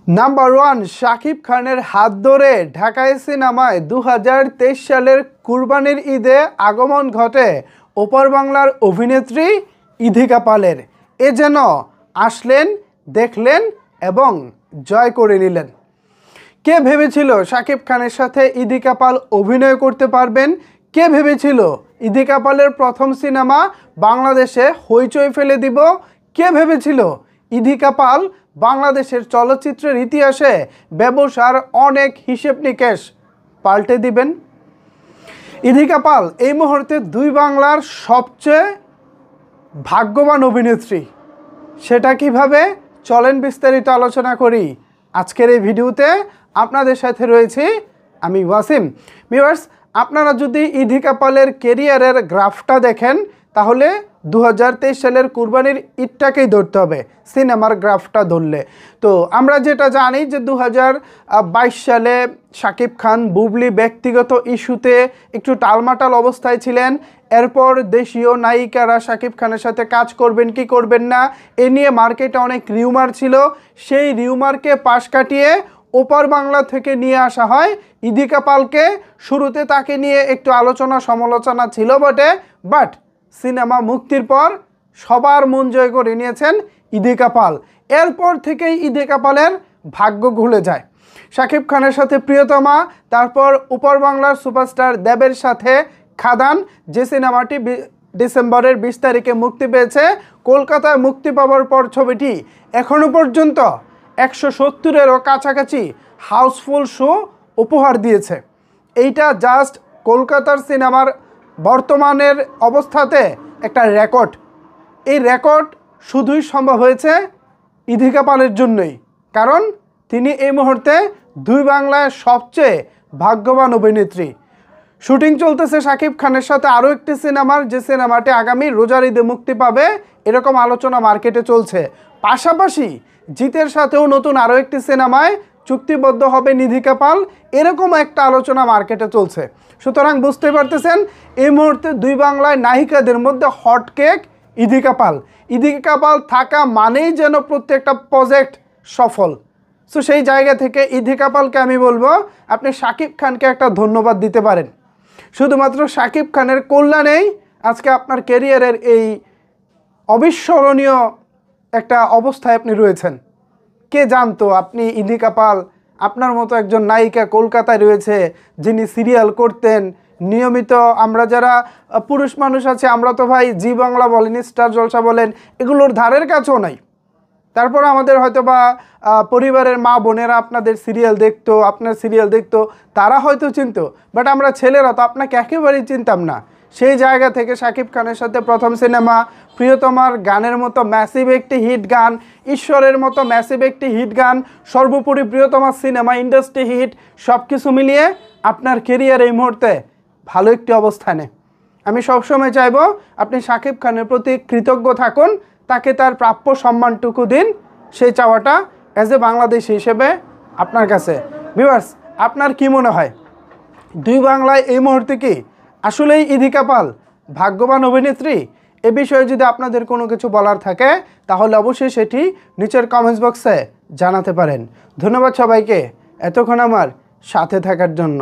Number 1, Shakib খানের হাত ধরে ঢাকায় সিনেমায় 2023 সালের কুরবানির ঈদে আগমন ঘটে ওপার বাংলার অভিনেত্রী ইধিকা পালের। এ যেন আসলেন, দেখলেন এবং জয় করে নিলেন। কে ভেবেছিল শাকিব খানের সাথে ইধিকা পাল অভিনয় করতে পারবেন? কে ভেবেছিল ইধিকা পালের প্রথম সিনেমা বাংলাদেশে হইচই ফেলে দিব? কে ভেবেছিল ইধিকা পাল বাংলাদেশের চলচ্চিত্রের ইতিহাসে ব্যবসার অনেক হিসেব নিকেশ পাল্টে দিবেন? ইধিকা পাল এই মুহূর্তে দুই বাংলার সবচেয়ে ভাগ্যবান অভিনেত্রী। সেটা কিভাবে? চলেন বিস্তারিত আলোচনা করি আজকের এই ভিডিওতে। আপনাদের সাথে রয়েছি আমি ওয়াসিম। ভিউয়ার্স, আপনারা যদি ইধিকা পালের কেরিয়ারের গ্রাফটা দেখেন তাহলে 2023 সালের কুরবানির ঈদটাকেই ধরতে হবে সিনেমার গ্রাফটা ধরলে। তো আমরা যেটা জানি যে 2022 সালে শাকিব খান বুবলি ব্যক্তিগত ইস্যুতে একটু টালমাটাল অবস্থায় ছিলেন। এরপর দেশীয় নায়িকারা শাকিব খানের সাথে কাজ করবেন কি করবেন না এ নিয়ে মার্কেটে অনেক রিউমার ছিল। সেই রিউমারকে পাশ কাটিয়ে ওপার বাংলা থেকে নিয়ে আসা হয় ইধিকা পালকে। শুরুতে তাকে নিয়ে একটু আলোচনা সমালোচনা ছিল বটে, বাট সিনেমা মুক্তির পর সবার মন জয় করে নিয়েছেন ইধিকা পাল। এরপর থেকেই ইধিকা পালের ভাগ্য ঘুরে যায়। শাকিব খানের সাথে প্রিয়তমা, তারপর ওপার বাংলার সুপারস্টার দেবের সাথে খাদান, যে সিনেমাটি ডিসেম্বরের 20 তারিখে মুক্তি পেয়েছে। কলকাতায় মুক্তি পাওয়ার পর ছবিটি এখনও পর্যন্ত 170-এরও কাছাকাছি হাউসফুল শো উপহার দিয়েছে। এইটা জাস্ট কলকাতার সিনেমার বর্তমানের অবস্থাতে একটা রেকর্ড। এই রেকর্ড শুধুই সম্ভব হয়েছে ইধিকা পালের জন্যই, কারণ তিনি এই মুহূর্তে দুই বাংলায় সবচেয়ে ভাগ্যবান অভিনেত্রী। শুটিং চলতেছে শাকিব খানের সাথে আরও একটি সিনেমার, যে সিনেমাটি আগামী রোজার ঈদে মুক্তি পাবে এরকম আলোচনা মার্কেটে চলছে। পাশাপাশি জিতের সাথেও নতুন আরও একটি সিনেমায় চুক্তিবদ্ধ হবে ইধিকা পাল, এরকম একটা আলোচনা মার্কেটে চলছে। সুতরাং বুঝতে পারতেছেন এই মুহূর্তে দুই বাংলায় নায়িকাদের মধ্যে হটকেক ইধিকা পাল। ইধিকা পাল থাকা মানেই যেন প্রত্যেকটা প্রজেক্ট সফল। সো সেই জায়গা থেকে ইধিকা পালকে আমি বলবো আপনি শাকিব খানকে একটা ধন্যবাদ দিতে পারেন। শুধুমাত্র শাকিব খানের কল্যাণেই আজকে আপনার ক্যারিয়ারের এই অবিস্মরণীয় একটা অবস্থায় আপনি রয়েছেন। কে জানতো আপনি ইধিকা পাল, আপনার মতো একজন নায়িকা কলকাতায় রয়েছে যিনি সিরিয়াল করতেন নিয়মিত। আমরা যারা পুরুষ মানুষ আছে আমরা তো ভাই জি বাংলা বলেন, স্টার জলসা বলেন, এগুলোর ধারের কাছেও নাই। তারপর আমাদের হয়তো বা পরিবারের মা বোনেরা আপনাদের সিরিয়াল দেখতো, আপনার সিরিয়াল দেখতো, তারা হয়তো চিনতো, বাট আমরা ছেলেরা তো আপনাকে একেবারেই চিনতাম না। সেই জায়গা থেকে শাকিব খানের সাথে প্রথম সিনেমা, প্রিয়তমার গানের মতো ম্যাসিভ একটি হিট গান, ঈশ্বরের মতো ম্যাসিভ একটি হিট গান, সর্বোপরি প্রিয়তমার সিনেমা, ইন্ডাস্ট্রি হিট, সব কিছু মিলিয়ে আপনার কেরিয়ার এই মুহূর্তে ভালো একটি অবস্থানে। আমি সবসময় চাইবো আপনি শাকিব খানের প্রতি কৃতজ্ঞ থাকুন, তাকে তার প্রাপ্য সম্মানটুকু দিন, সেই চাওয়াটা অ্যাজ এ বাংলাদেশি হিসেবে আপনার কাছে। ভিউয়ার্স, আপনার কি মনে হয় দুই বাংলায় এই মুহূর্তে কি আসলেই ইধিকা পাল ভাগ্যবান অভিনেত্রী? এ বিষয়ে যদি আপনাদের কোনো কিছু বলার থাকে তাহলে অবশ্যই সেটি নিচের কমেন্টস বক্সে জানাতে পারেন। ধন্যবাদ সবাইকে এতক্ষণ আমার সাথে থাকার জন্য।